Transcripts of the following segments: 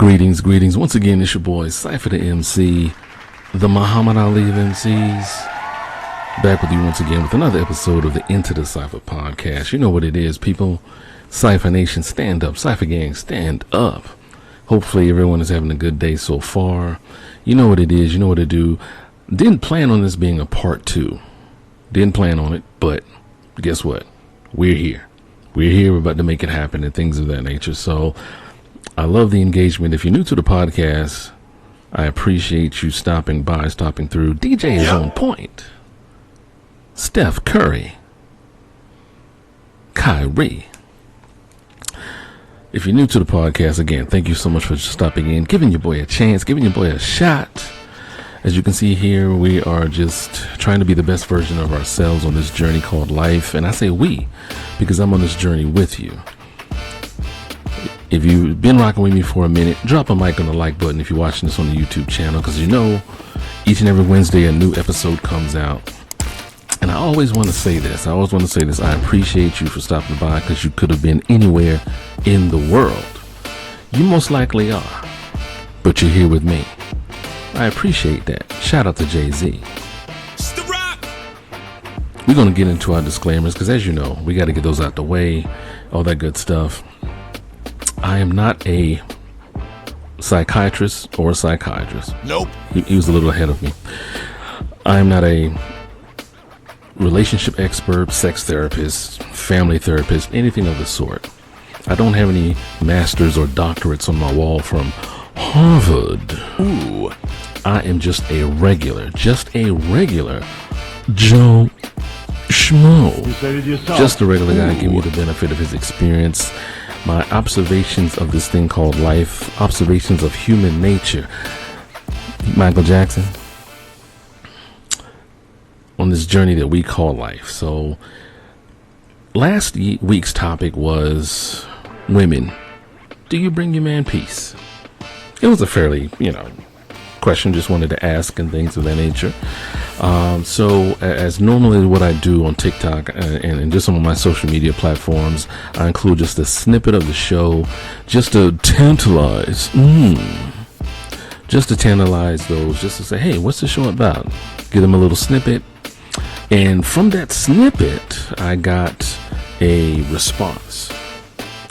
Greetings. Once again, it's your boy, Cypher Da MC, the Muhammad Ali of MCs. Back with you once again with another episode of the Enter the Cypher podcast. You know what it is, people. Cypher Nation, stand up. Cypher Gang, stand up. Hopefully everyone is having a good day so far. You know what it is. You know what to do. Didn't plan on this being a part 2. Didn't plan on it, but guess what? We're here. We're about to make it happen and things of that nature. So I love the engagement. If you're new to the podcast, I appreciate you stopping by, stopping through. DJ is on point. Steph Curry. Kyrie. If you're new to the podcast, again, thank you so much for stopping in, giving your boy a chance, giving your boy a shot. As you can see here, we are just trying to be the best version of ourselves on this journey called life. And I say we, because I'm on this journey with you. If you've been rocking with me for a minute, drop a mic on the like button if you're watching this on the YouTube channel, because you know each and every Wednesday a new episode comes out. And I always want to say this. I appreciate you for stopping by, because you could have been anywhere in the world. You most likely are, but you're here with me. I appreciate that. Shout out to Jay-Z. We're going to get into our disclaimers, because as you know, we got to get those out the way, all that good stuff. I am not a psychiatrist or a psychiatrist. Nope. He was a little ahead of me. I am not a relationship expert, sex therapist, family therapist, anything of the sort. I don't have any masters or doctorates on my wall from Harvard. Ooh. I am just a regular Joe Schmo. Just a regular guy, give me the benefit of his experience, my observations of this thing called life, observations of human nature. Michael Jackson, on this journey that we call life. So last week's topic was women. Do you bring your man peace? It was a fairly, question, just wanted to ask and things of that nature. So as normally what I do on TikTok and just on my social media platforms, I include just a snippet of the show just to tantalize those, just to say, hey, what's the show about? Give them a little snippet. And from that snippet, I got a response.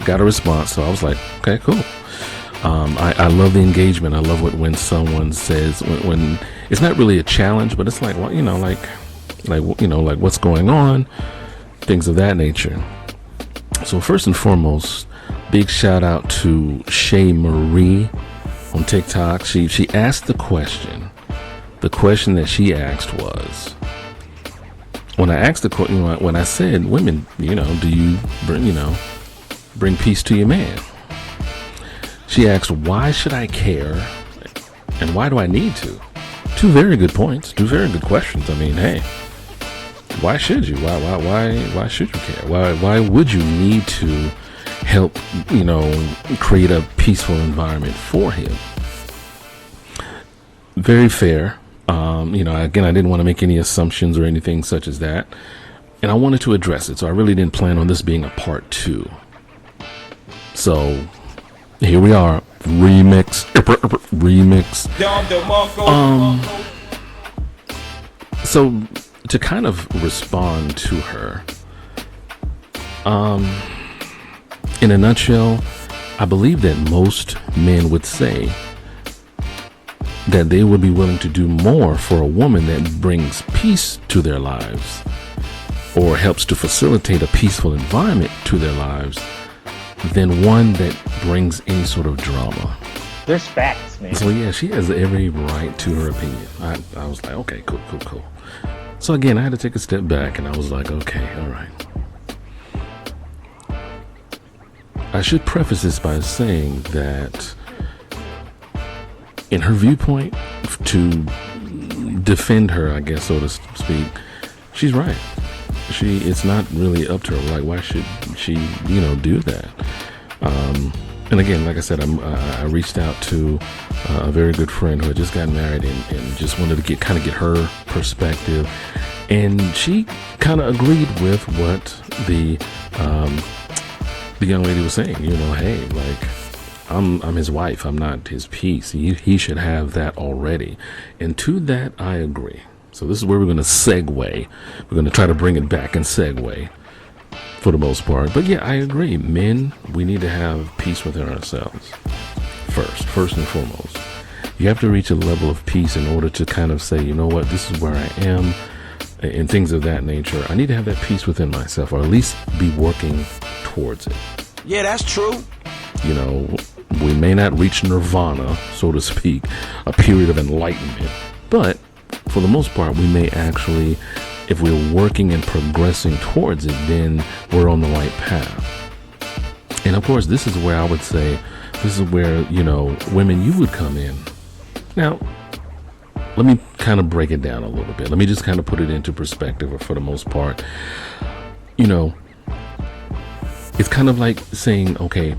So I was like, okay, cool. I love the engagement. I love when someone says, when it's not really a challenge, but it's like, well, like what's going on, things of that nature. So first and foremost, big shout out to Shay Marie on TikTok. She asked the question. The question that she asked was, when I asked when I said, women, do you bring peace to your man? She asked, why should I care and why do I need to? Two very good points, two very good questions. I mean, hey, why should you? Why should you care? Why would you need to help, create a peaceful environment for him? Very fair. Again, I didn't want to make any assumptions or anything such as that. And I wanted to address it. So I really didn't plan on this being a part 2. So here we are, remix. So to kind of respond to her, in a nutshell, I believe that most men would say that they would be willing to do more for a woman that brings peace to their lives or helps to facilitate a peaceful environment to their lives than one that brings any sort of drama. There's facts, man. So yeah, she has every right to her opinion. I was like, okay, cool. So again, I had to take a step back and I was like, okay, all right. I should preface this by saying that in her viewpoint, to defend her, I guess, so to speak, she's right. It's not really up to her. Like, why should she, do that? And again, like I said, I reached out to a very good friend who had just gotten married and just wanted to get her perspective. And she kind of agreed with what the young lady was saying. Hey, like, I'm his wife. I'm not his piece. He should have that already. And to that, I agree. So this is where we're going to segue. We're going to try to bring it back and segue for the most part. But yeah, I agree. Men, we need to have peace within ourselves first and foremost. You have to reach a level of peace in order to kind of say, you know what, this is where I am, and things of that nature. I need to have that peace within myself, or at least be working towards it. Yeah, that's true. You know, we may not reach nirvana, so to speak, a period of enlightenment, but for the most part, we may actually, if we're working and progressing towards it, then we're on the right path. And of course, this is where I would say, this is where, you know, women, you would come in. Now, let me kind of break it down a little bit. Let me just kind of put it into perspective, or for the most part, you know, it's kind of like saying, okay,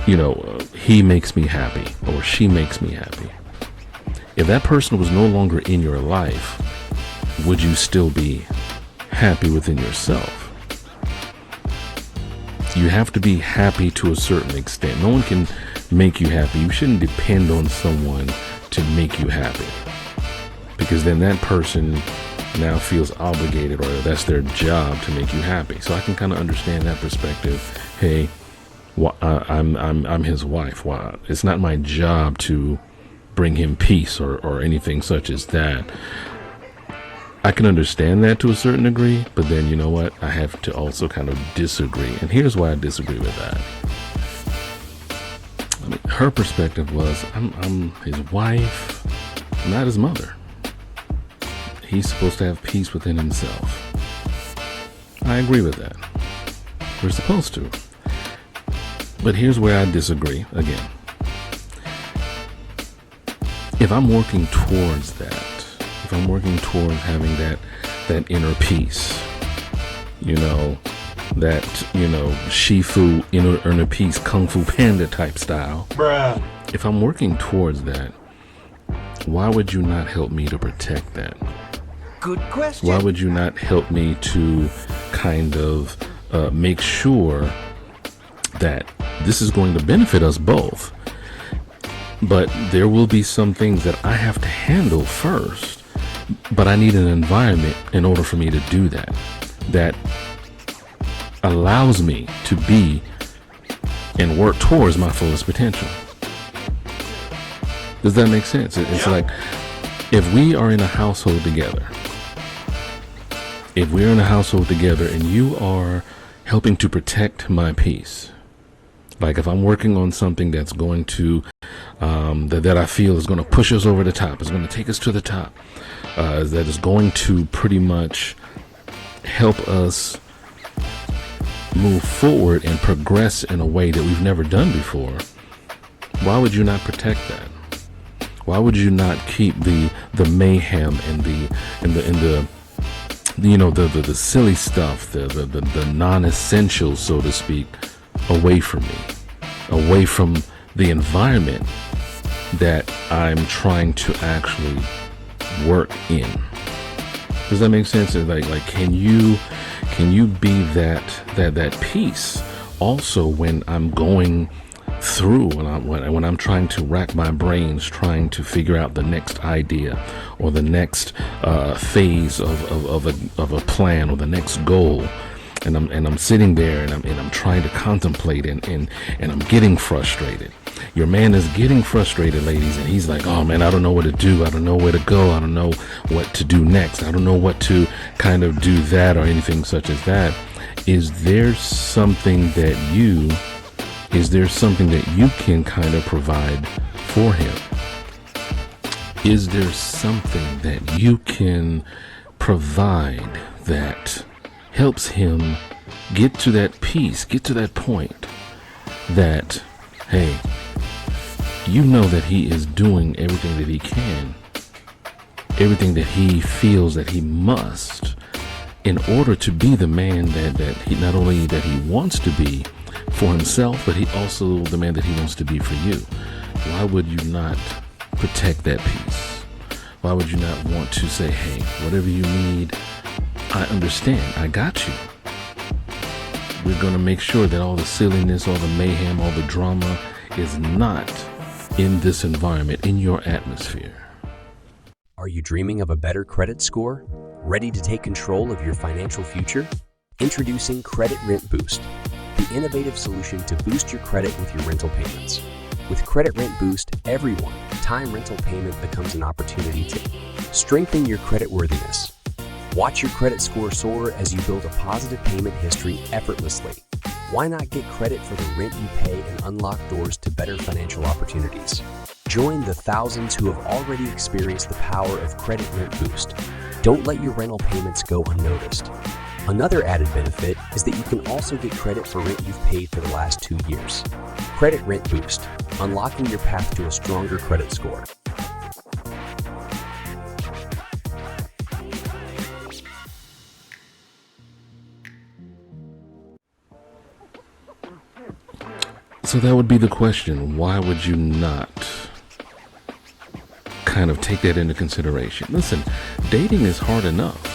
you know, he makes me happy, or she makes me happy. If that person was no longer in your life, would you still be happy within yourself? You have to be happy to a certain extent. No one can make you happy. You shouldn't depend on someone to make you happy, because then that person now feels obligated, or that's their job to make you happy. So I can kind of understand that perspective. Hey, I'm his wife. Why? It's not my job to bring him peace or anything such as that. I can understand that to a certain degree, but then you know what? I have to also kind of disagree. And here's why I disagree with that. I mean, her perspective was, I'm his wife, I'm not his mother. He's supposed to have peace within himself. I agree with that. We're supposed to. But here's where I disagree again. If I'm working towards that, if I'm working towards having that inner peace, you know, that, you know, Shifu inner peace, Kung Fu Panda type style. Bruh. If I'm working towards that, why would you not help me to protect that? Good question. Why would you not help me to kind of make sure that this is going to benefit us both? But there will be some things that I have to handle first, but I need an environment in order for me to do that, that allows me to be and work towards my fullest potential. Does that make sense? It's like, if we are in a household together, and you are helping to protect my peace, like if I'm working on something that's going to, that I feel is going to push us over the top, is going to take us to the top, that is going to pretty much help us move forward and progress in a way that we've never done before, why would you not protect that? Why would you not keep the mayhem and the you know, the silly stuff, the non-essentials, so to speak, away from me, away from the environment that I'm trying to actually work in? Does that make sense? Like can you be that peace also when I'm going through, when I'm trying to rack my brains, trying to figure out the next idea or the next phase of a plan or the next goal, and I'm sitting there and I'm trying to contemplate and I'm getting frustrated. Your man is getting frustrated, ladies, and he's like, oh man, I don't know what to do. I don't know where to go. I don't know what to do next. I don't know what to kind of do that or anything such as that. Is there something that you can kind of provide for him? Is there something that you can provide that helps him get to that peace, get to that point that, hey, you know that he is doing everything that he can, everything that he feels that he must, in order to be the man that he, not only that he wants to be for himself, but he also the man that he wants to be for you. Why would you not protect that peace? Why would you not want to say, hey, whatever you need, I understand, I got you. We're going to make sure that all the silliness, all the mayhem, all the drama is not in this environment, in your atmosphere. Are you dreaming of a better credit score? Ready to take control of your financial future? Introducing Credit Rent Boost, the innovative solution to boost your credit with your rental payments. With Credit Rent Boost, every one-time rental payment becomes an opportunity to strengthen your creditworthiness. Watch your credit score soar as you build a positive payment history effortlessly. Why not get credit for the rent you pay and unlock doors to better financial opportunities? Join the thousands who have already experienced the power of Credit Rent Boost. Don't let your rental payments go unnoticed. Another added benefit is that you can also get credit for rent you've paid for the last 2 years. Credit Rent Boost, unlocking your path to a stronger credit score. So that would be the question. Why would you not kind of take that into consideration? Listen, dating is hard enough.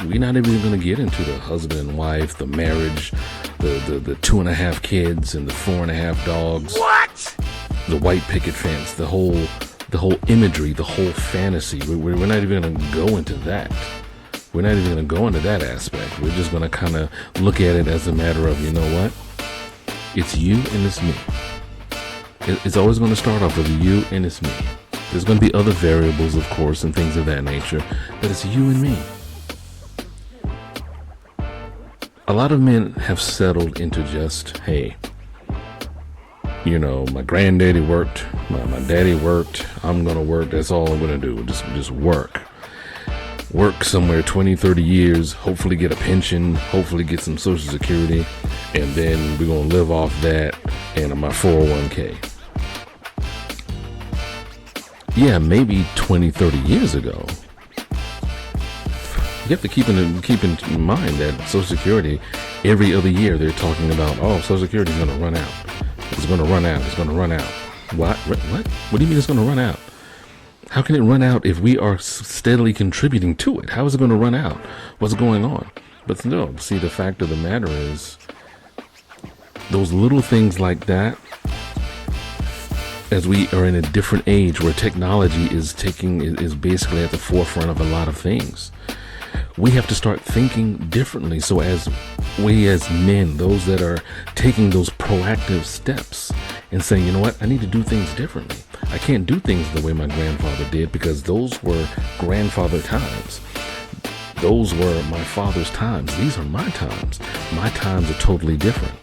We're not even going to get into the husband and wife, the marriage, the 2.5 kids and the 4.5 dogs. What? The white picket fence, the whole imagery, the whole fantasy. We're not even going to go into that. We're not even going to go into that aspect. We're just going to kind of look at it as a matter of, you know what? It's you and it's me. It's always going to start off with you and it's me. There's going to be other variables, of course, and things of that nature, but it's you and me. A lot of men have settled into just, hey, you know, my granddaddy worked, my daddy worked, I'm going to work, that's all I'm going to do, just work. Work somewhere 20, 30 years, hopefully get a pension, hopefully get some Social Security, and then we're going to live off that and my 401k. Yeah, maybe 20, 30 years ago. You have to keep in mind that Social Security, every other year they're talking about, oh, Social Security is going to run out. It's going to run out. It's going to run out. What? What do you mean it's going to run out? How can it run out if we are steadily contributing to it? How is it going to run out? What's going on? But no, see, the fact of the matter is, those little things like that, as we are in a different age where technology is basically at the forefront of a lot of things, we have to start thinking differently. So as we as men, those that are taking those proactive steps and saying, you know what, I need to do things differently. I can't do things the way my grandfather did because those were grandfather times. Those were my father's times. These are my times. My times are totally different.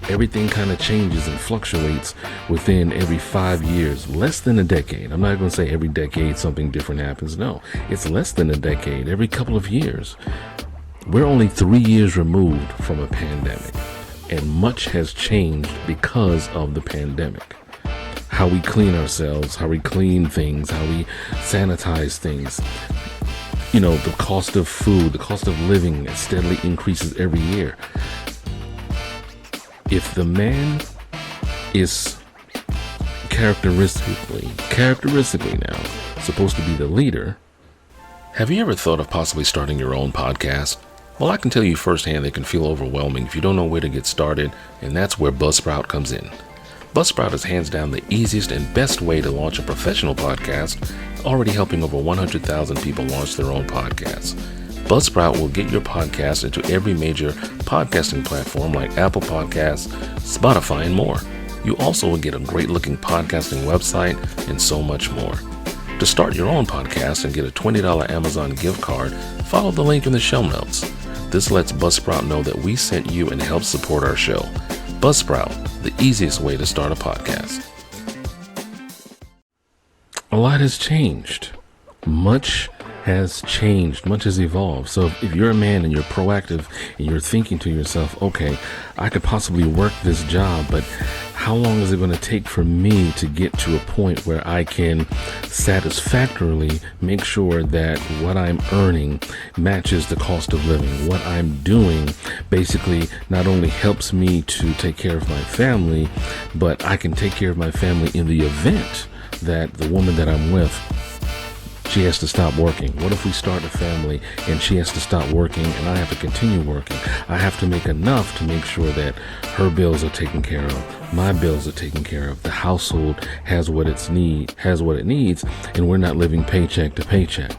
Everything kind of changes and fluctuates within every 5 years, less than a decade. I'm not going to say every decade something different happens. No, it's less than a decade, every couple of years. We're only 3 years removed from a pandemic, and much has changed because of the pandemic. How we clean ourselves, how we clean things, how we sanitize things. You know, the cost of food, the cost of living steadily increases every year. If the man is characteristically now supposed to be the leader, have you ever thought of possibly starting your own podcast? Well, I can tell you firsthand it can feel overwhelming if you don't know where to get started, and that's where Buzzsprout comes in. Buzzsprout is hands down the easiest and best way to launch a professional podcast, already helping over 100,000 people launch their own podcasts. Buzzsprout will get your podcast into every major podcasting platform like Apple Podcasts, Spotify, and more. You also will get a great-looking podcasting website and so much more. To start your own podcast and get a $20 Amazon gift card, follow the link in the show notes. This lets Buzzsprout know that we sent you and helps support our show. Buzzsprout, the easiest way to start a podcast. A lot has changed. Much has changed, much has evolved. So if you're a man and you're proactive and you're thinking to yourself, okay, I could possibly work this job, but how long is it going to take for me to get to a point where I can satisfactorily make sure that what I'm earning matches the cost of living? What I'm doing basically not only helps me to take care of my family, but I can take care of my family in the event that the woman that I'm with, she has to stop working? What if we start a family and she has to stop working and I have to continue working? I have to make enough to make sure that her bills are taken care of, my bills are taken care of, the household has what it needs, and we're not living paycheck to paycheck.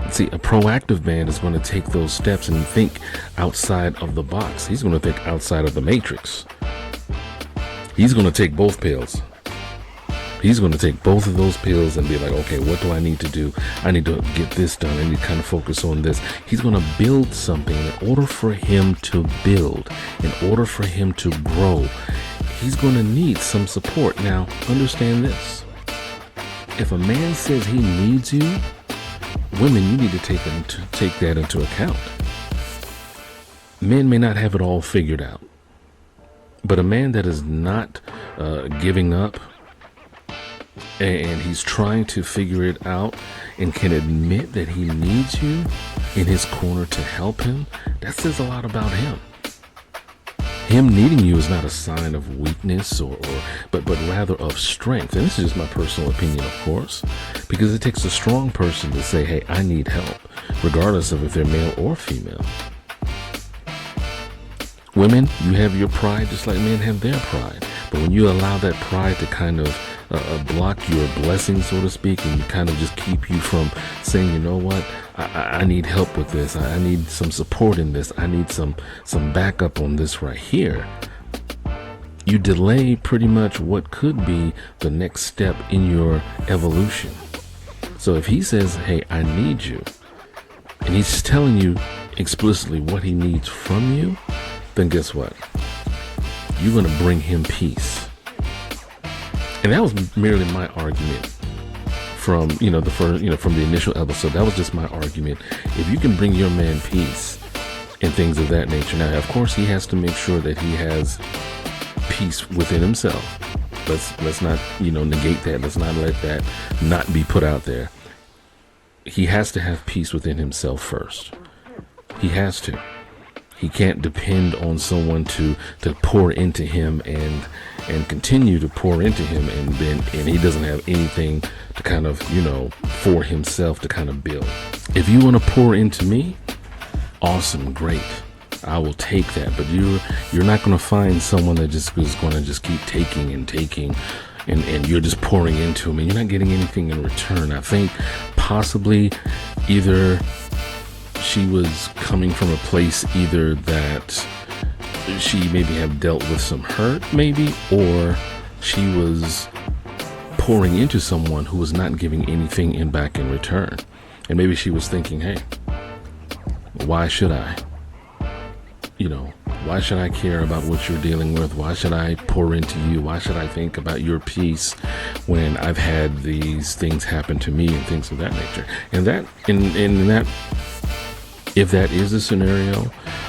See, a proactive man is going to take those steps and think outside of the box. He's going to think outside of the matrix. He's going to take both pills. He's going to take both of those pills and be like, okay, what do I need to do? I need to get this done. I need to kind of focus on this. He's going to build something. In order for him to build, in order for him to grow, he's going to need some support. Now, understand this. If a man says he needs you, women, you need to take that into account. Men may not have it all figured out, but a man that is not giving up and he's trying to figure it out and can admit that he needs you in his corner to help him, that says a lot about him. Him needing you is not a sign of weakness but rather of strength. And this is just my personal opinion, of course, because it takes a strong person to say, hey, I need help, regardless of if they're male or female. Women, you have your pride just like men have their pride. But when you allow that pride to kind of block your blessing, so to speak, and kind of just keep you from saying, you know what, I need help with this. I need some support in this. I need some backup on this right here. You delay pretty much what could be the next step in your evolution. So if he says, hey, I need you, and he's telling you explicitly what he needs from you, then guess what? You're going to bring him peace. And that was merely my argument from, from the initial episode. That was just my argument. If you can bring your man peace and things of that nature. Now, of course, he has to make sure that he has peace within himself. Let's not, negate that. Let's not let that not be put out there. He has to have peace within himself first. He has to. He can't depend on someone to pour into him and continue to pour into him, and he doesn't have anything to kind of, for himself to kind of build. If you want to pour into me, awesome, great. I will take that. But you're not going to find someone that just is going to just keep taking and taking, and you're just pouring into him and you're not getting anything in return. I think possibly either she was coming from a place either that she maybe have dealt with some hurt maybe, or she was pouring into someone who was not giving anything back in return. And maybe she was thinking, hey, why should I? Why should I care about what you're dealing with? Why should I pour into you? Why should I think about your peace when I've had these things happen to me and things of that nature? And that, in that, if that is the scenario,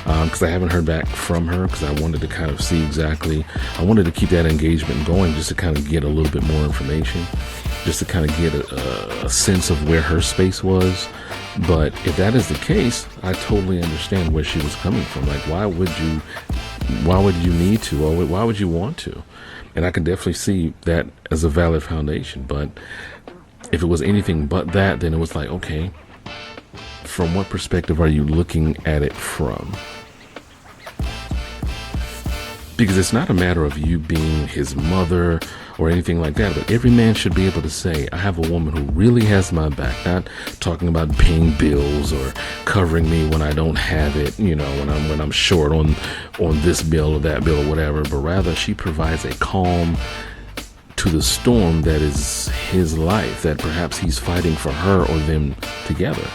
because I haven't heard back from her, because I wanted to kind of see exactly, I wanted to keep that engagement going just to kind of get a little bit more information, just to kind of get a sense of where her space was. But if that is the case, I totally understand where she was coming from. Like, why would you need to, or why would you want to? And I can definitely see that as a valid foundation. But if it was anything but that, then it was like, okay, from what perspective are you looking at it from? Because it's not a matter of you being his mother or anything like that, but every man should be able to say, I have a woman who really has my back, not talking about paying bills or covering me when I don't have it, when I'm short on this bill or that bill or whatever, but rather she provides a calm to the storm that is his life, that perhaps he's fighting for her or them together.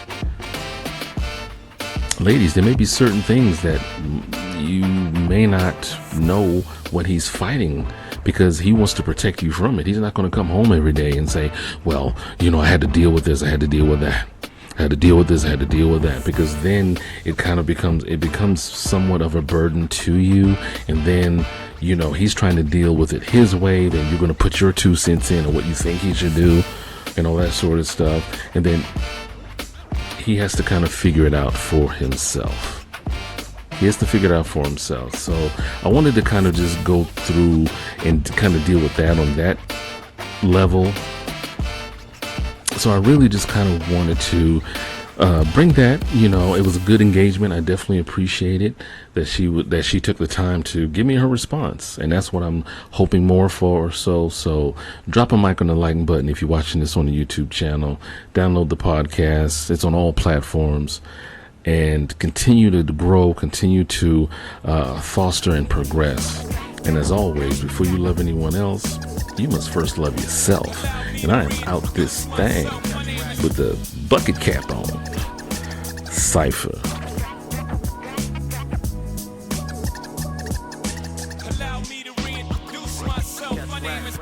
Ladies, there may be certain things that you may not know what he's fighting because he wants to protect you from it. He's not going to come home every day and say, well, I had to deal with this, I had to deal with that, I had to deal with this, I had to deal with that, because then it kind of becomes somewhat of a burden to you. And then, he's trying to deal with it his way. Then you're going to put your 2 cents in or what you think he should do and all that sort of stuff. And then he has to kind of figure it out for himself. He has to figure it out for himself. So I wanted to kind of just go through and kind of deal with that on that level, So I really just kind of wanted to bring that. It was a good engagement. I definitely appreciate it that she took the time to give me her response, and that's what I'm hoping more for. So drop a mic on the liking button if you're watching this on the YouTube channel. Download the podcast. It's on all platforms, and continue to grow, continue to foster and progress. And as always, before you love anyone else, you must first love yourself. And I am out this thing with the bucket cap on. Cypher. Allow me to reintroduce myself. My name is...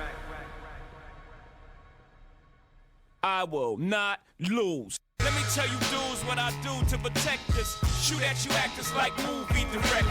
I will not lose. Let me tell you dudes what I do to protect us. Shoot at you actors like movie directors.